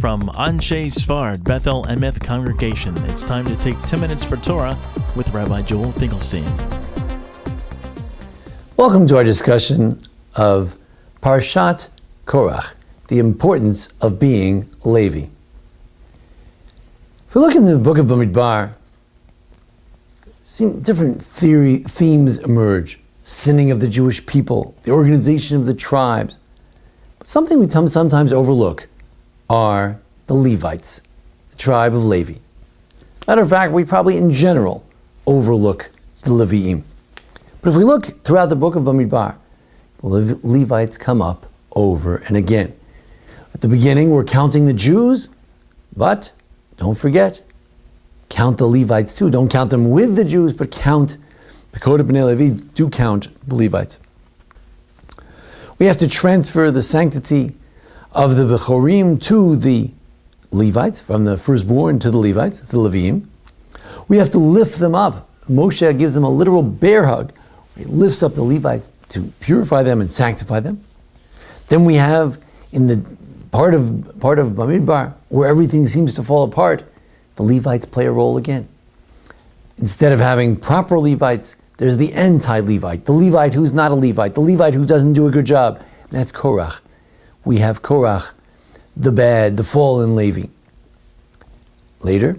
from Anshe Sfard Bethel Emeth Congregation. It's time to take 10 minutes for Torah with Rabbi Joel Finkelstein. Welcome to our discussion of Parshat Korach, the importance of being Levi. If we look in the book of Bamidbar, different themes emerge. Sinning of the Jewish people, the organization of the tribes. But something we sometimes overlook are the Levites, the tribe of Levi. Matter of fact, we probably in general overlook the Leviim. But if we look throughout the book of Bamidbar, the Levites come up over and again. At the beginning, we're counting the Jews, but don't forget, count the Levites too. Don't count them with the Jews, but count Pekod B'nai Levi, do count the Levites. We have to transfer the sanctity of the Bechorim to the Levites, from the firstborn to the Levites, the Leviim. We have to lift them up. Moshe gives them a literal bear hug. He lifts up the Levites to purify them and sanctify them. Then we have in the part of Bamidbar, where everything seems to fall apart, the Levites play a role again. Instead of having proper Levites, there's the anti-Levite, the Levite who's not a Levite, the Levite who doesn't do a good job. And that's Korach. We have Korach, the bad, the fallen Levi. Later,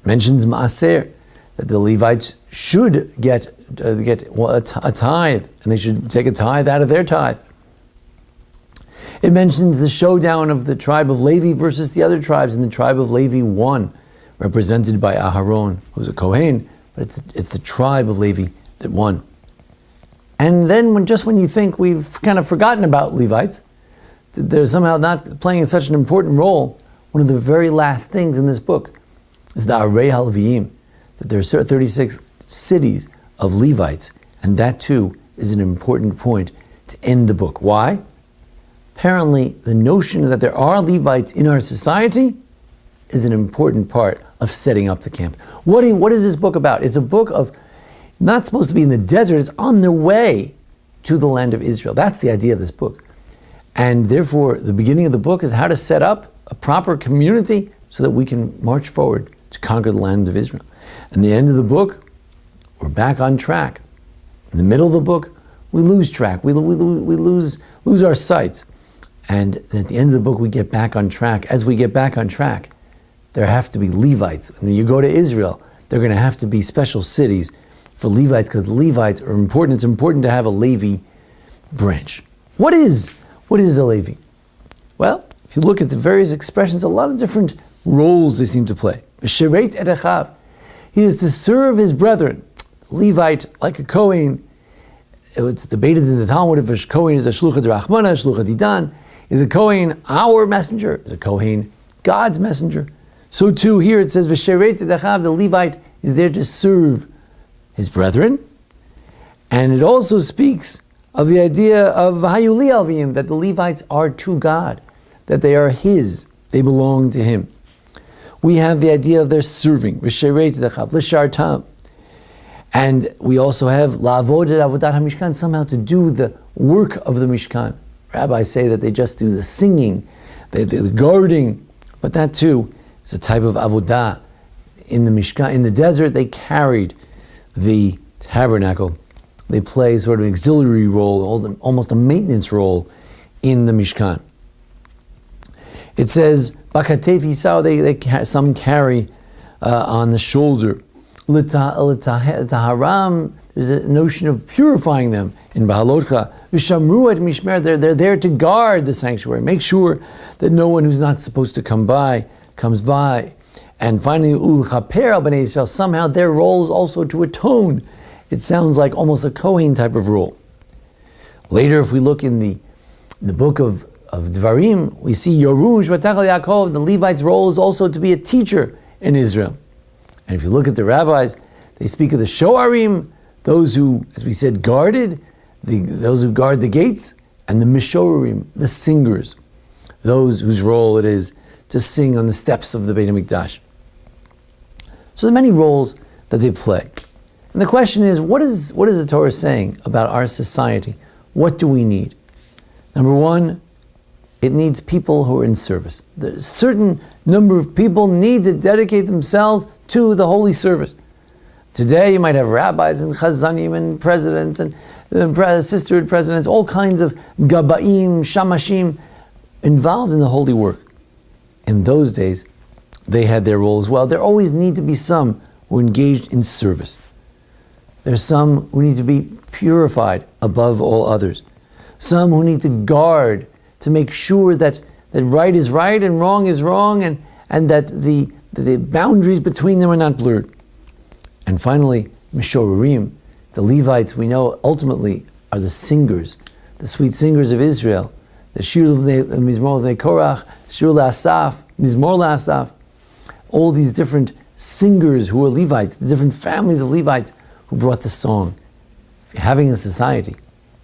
mentions Maaser, that the Levites should get a tithe, and they should take a tithe out of their tithe. It mentions the showdown of the tribe of Levi versus the other tribes, and the tribe of Levi won, represented by Aharon, who's a Kohen, but it's the tribe of Levi that won. And then when you think we've kind of forgotten about Levites, that they're somehow not playing such an important role, one of the very last things in this book is the Arei HaLeviim, that there are 36 cities of Levites, and that too is an important point to end the book. Why? Apparently, the notion that there are Levites in our society is an important part of setting up the camp. What is this book about? It's a book of not supposed to be in the desert, it's on their way to the land of Israel. That's the idea of this book. And therefore, the beginning of the book is how to set up a proper community so that we can march forward to conquer the land of Israel. And the end of the book, we're back on track. In the middle of the book, we lose track. We lose our sights. And at the end of the book, we get back on track. As we get back on track, there have to be Levites. When you go to Israel, there are going to have to be special cities for Levites, because Levites are important. It's important to have a Levi branch. What is a Levi? Well, if you look at the various expressions, a lot of different roles they seem to play. B'shereit et achav. He is to serve his brethren. Levite, like a Kohen, it's debated in the Talmud if a Kohen is a shluchah d'Rachmana, shluchah didan. Is a Kohen our messenger? Is a Kohen God's messenger? So too here it says, V'shereit et achav, the Levite is there to serve his brethren. And it also speaks of the idea of Hayuli Alvim, that the Levites are to God, that they are his, they belong to him. We have the idea of their serving, V'shereit et achav, l'shartam. And we also have la'avod et avodat HaMishkan, somehow to do the work of the Mishkan. Rabbis say that they just do the singing, the guarding, but that too is a type of avodah. In the Mishkan, in the desert, they carried the tabernacle. They play sort of an auxiliary role, almost a maintenance role in the Mishkan. It says, Bakatef Yisau, some carry on the shoulder. L'taharam, there's a notion of purifying them in Bahalotcha. V'shamru et mishmer, they're there to guard the sanctuary, make sure that no one who's not supposed to come by comes by. And finally, ulchaper al bnei Yisrael, somehow their role is also to atone. It sounds like almost a Kohen type of role. Later, if we look in the book of Dvarim, we see Yorush v'tachal Yaakov, the Levite's role is also to be a teacher in Israel. And if you look at the rabbis, they speak of the Shoarim, those who, as we said, guarded, those who guard the gates, and the Mishorim, the singers, those whose role it is to sing on the steps of the Beit HaMikdash. So there are many roles that they play. And the question is, what is the Torah saying about our society? What do we need? Number one, it needs people who are in service. There's a certain number of people need to dedicate themselves to the holy service. Today you might have rabbis and chazanim and presidents and sisterhood presidents, all kinds of gabaim, shamashim involved in the holy work. In those days, they had their role as well. There always need to be some who are engaged in service. There's some who need to be purified above all others. Some who need to guard to make sure that right is right and wrong is wrong, and that the boundaries between them are not blurred. And finally, Mishorerim, the Levites, we know ultimately are the singers, the sweet singers of Israel. The Shir Mizmor Levnei Korach, Shir L'Asaf, Mizmor L'Asaf. All these different singers who are Levites, the different families of Levites who brought the song. If you're having a society,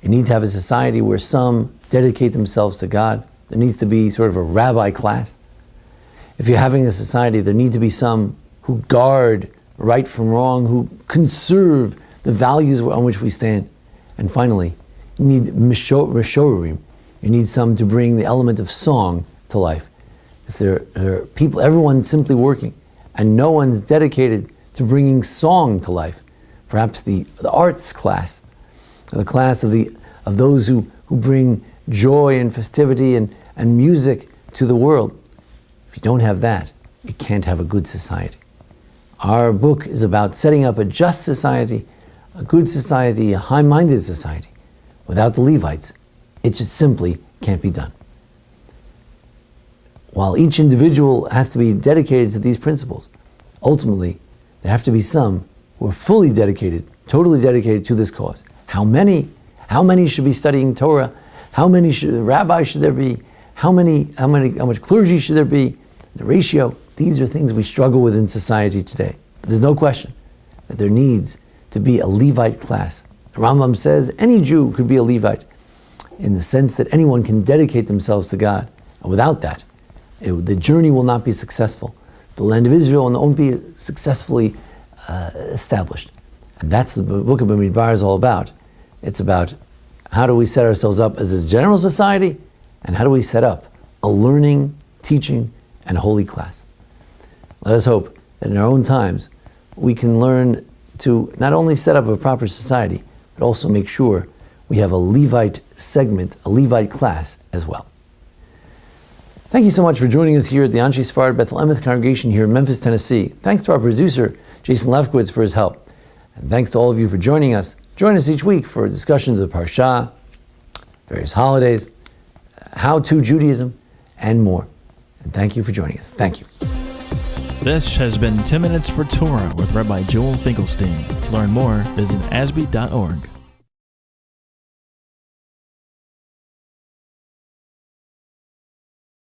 you need to have a society where some dedicate themselves to God. There needs to be sort of a rabbi class. If you're having a society, there need to be some who guard right from wrong, who conserve the values on which we stand. And finally, you need Mishorerim. You need some to bring the element of song to life. If there are people, everyone's simply working, and no one's dedicated to bringing song to life, perhaps the arts class, the class of those who bring joy and festivity and music to the world. If you don't have that, you can't have a good society. Our book is about setting up a just society, a good society, a high-minded society. Without the Levites, it just simply can't be done. While each individual has to be dedicated to these principles, ultimately, there have to be some who are fully dedicated, totally dedicated to this cause. How many? How many should be studying Torah? How many rabbis should there be? How much clergy should there be? The ratio. These are things we struggle with in society today. But there's no question that there needs to be a Levite class. The Rambam says any Jew could be a Levite in the sense that anyone can dedicate themselves to God. And without that, the journey will not be successful. The land of Israel won't be successfully established. And that's the book of Bamidbar is all about. It's about how do we set ourselves up as a general society, and how do we set up a learning, teaching, and holy class. Let us hope that in our own times we can learn to not only set up a proper society, but also make sure we have a Levite segment, a Levite class as well. Thank you so much for joining us here at the Anshe Sfard Bethel Emeth congregation here in Memphis, Tennessee. Thanks to our producer, Jason Lefkowitz, for his help. And thanks to all of you for joining us. Join us each week for discussions of Parsha, various holidays, how-to Judaism, and more. And thank you for joining us. Thank you. This has been 10 Minutes for Torah with Rabbi Joel Finkelstein. To learn more, visit ASBEE.org.